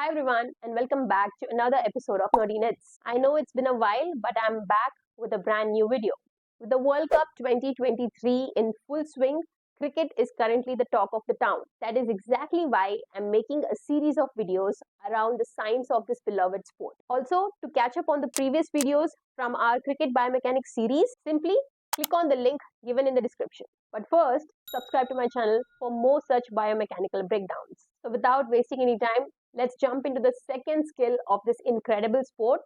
Hi everyone and welcome back to another episode of NerdyNIdz. I know it's been a while, but I'm back with a brand new video. With the World Cup 2023 in full swing, cricket is currently the talk of the town. That is exactly why I'm making a series of videos around the science of this beloved sport. Also, to catch up on the previous videos from our Cricket Biomechanics series, simply click on the link given in the description. But first, subscribe to my channel for more such biomechanical breakdowns. So without wasting any time, let's jump into the second skill of this incredible sport,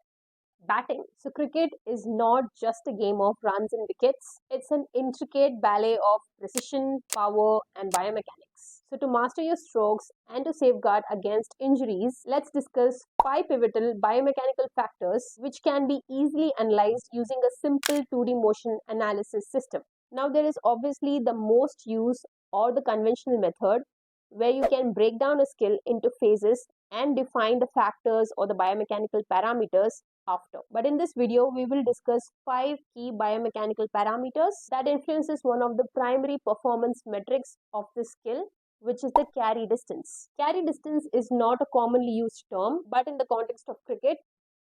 batting. So cricket is not just a game of runs and wickets. It's an intricate ballet of precision, power, and biomechanics. So to master your strokes and to safeguard against injuries, let's discuss 5 pivotal biomechanical factors which can be easily analyzed using a simple 2D motion analysis system. Now there is obviously the most used or the conventional method where you can break down a skill into phases and define the factors or the biomechanical parameters after. But in this video, we will discuss 5 key biomechanical parameters that influences one of the primary performance metrics of this skill, which is the carry distance. Carry distance is not a commonly used term, but in the context of cricket,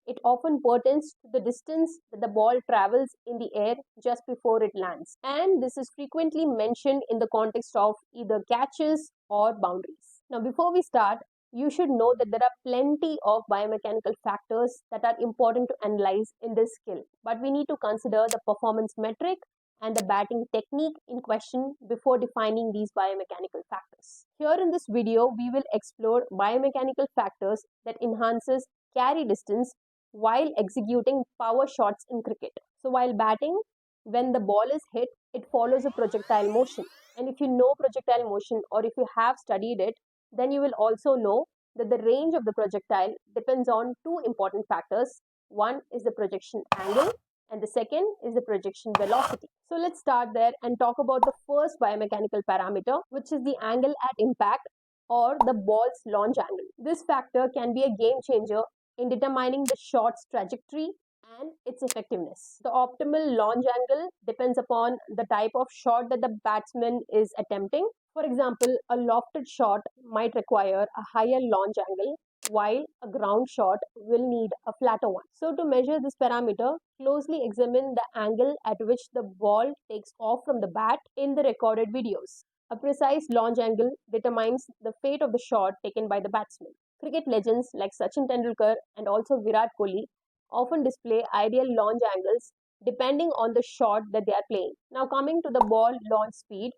it often pertains to the distance that the ball travels in the air just before it lands. And this is frequently mentioned in the context of either catches or boundaries. Now, before we start, you should know that there are plenty of biomechanical factors that are important to analyze in this skill. But we need to consider the performance metric and the batting technique in question before defining these biomechanical factors. Here in this video, we will explore biomechanical factors that enhances carry distance while executing power shots in cricket. So while batting, when the ball is hit, it follows a projectile motion. And if you know projectile motion or if you have studied it, then you will also know that the range of the projectile depends on two important factors. One is the projection angle and the second is the projection velocity. So let's start there and talk about the first biomechanical parameter, which is the angle at impact or the ball's launch angle. This factor can be a game changer in determining the shot's trajectory and its effectiveness. The optimal launch angle depends upon the type of shot that the batsman is attempting. For example, a lofted shot might require a higher launch angle, while a ground shot will need a flatter one. So to measure this parameter, closely examine the angle at which the ball takes off from the bat in the recorded videos. A precise launch angle determines the fate of the shot taken by the batsman. Cricket legends like Sachin Tendulkar and also Virat often display ideal launch angles depending on the shot that they are playing. Now coming to the ball launch speed,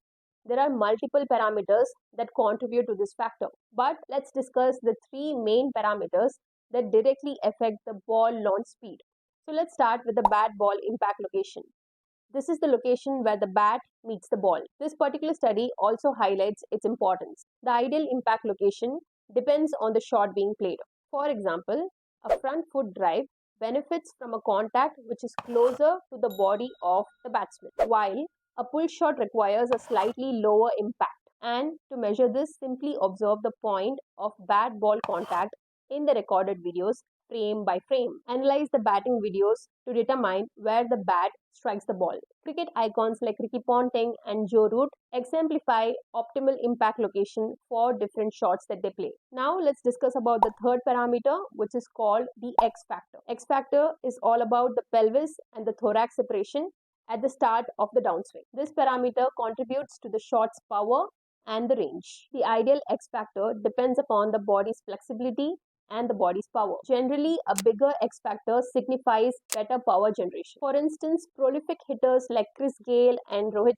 there are multiple parameters that contribute to this factor. But let's discuss the 3 main parameters that directly affect the ball launch speed. So let's start with the bat ball impact location. This is the location where the bat meets the ball. This particular study also highlights its importance. The ideal impact location depends on the shot being played. For example, a front foot drive benefits from a contact which is closer to the body of the batsman, while a pull shot requires a slightly lower impact. And to measure this, simply observe the point of bat ball contact in the recorded videos frame by frame. Analyze the batting videos to determine where the bat strikes the ball. Cricket icons like Ponting and Rohit exemplify optimal impact location for different shots that they play. Now let's discuss about the third parameter, which is called the X factor. X factor is all about the pelvis and the thorax separation at the start of the downswing. This parameter contributes to the shot's power and the range. The ideal X factor depends upon the body's flexibility and the body's power. Generally, a bigger X factor signifies better power generation. For instance, prolific hitters like Gayle and Rohit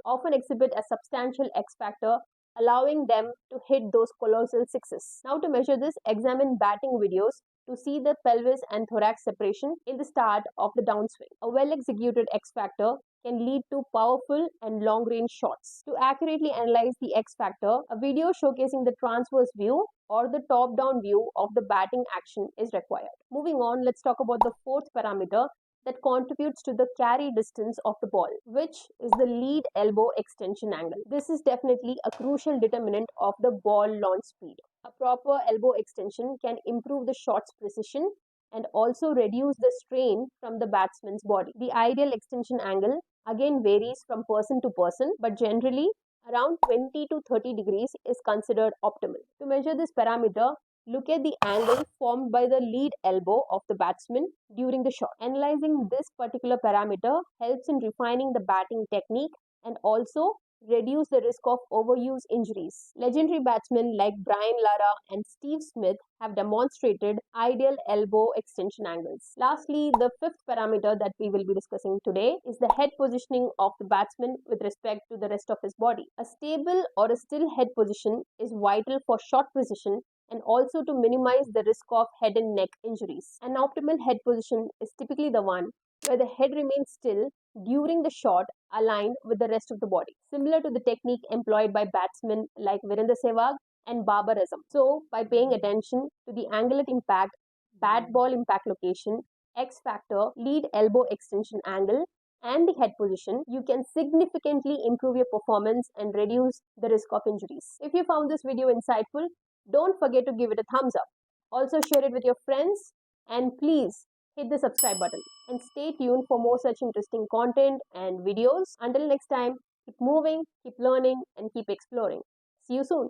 often exhibit a substantial X factor, allowing them to hit those colossal sixes. Now to measure this, examine batting videos to see the pelvis and thorax separation in the start of the downswing. A well-executed X factor can lead to powerful and long-range shots. To accurately analyze the X factor, a video showcasing the transverse view or the top-down view of the batting action is required. Moving on, let's talk about the fourth parameter that contributes to the carry distance of the ball, which is the lead elbow extension angle. This is definitely a crucial determinant of the ball launch speed. A proper elbow extension can improve the shot's precision and also reduce the strain from the batsman's body. The ideal extension angle again varies from person to person, but generally around 20 to 30 degrees is considered optimal. To measure this parameter, look at the angle formed by the lead elbow of the batsman during the shot. Analyzing this particular parameter helps in refining the batting technique and also reduce the risk of overuse injuries. Legendary batsmen like Brian Lara and Steve Smith have demonstrated ideal elbow extension angles. Lastly, the fifth parameter that we will be discussing today is the head positioning of the batsman with respect to the rest of his body. A stable or a still head position is vital for shot precision and also to minimize the risk of head and neck injuries. An optimal head position is typically the one where the head remains still during the shot, aligned with the rest of the body, similar to the technique employed by batsmen like Sehwag and Babar. So, by paying attention to the angle at impact, bat ball impact location, X factor, lead elbow extension angle, and the head position, you can significantly improve your performance and reduce the risk of injuries. If you found this video insightful, don't forget to give it a thumbs up. Also share it with your friends and please hit the subscribe button and stay tuned for more such interesting content and videos. Until next time, keep moving, keep learning and keep exploring. See you soon.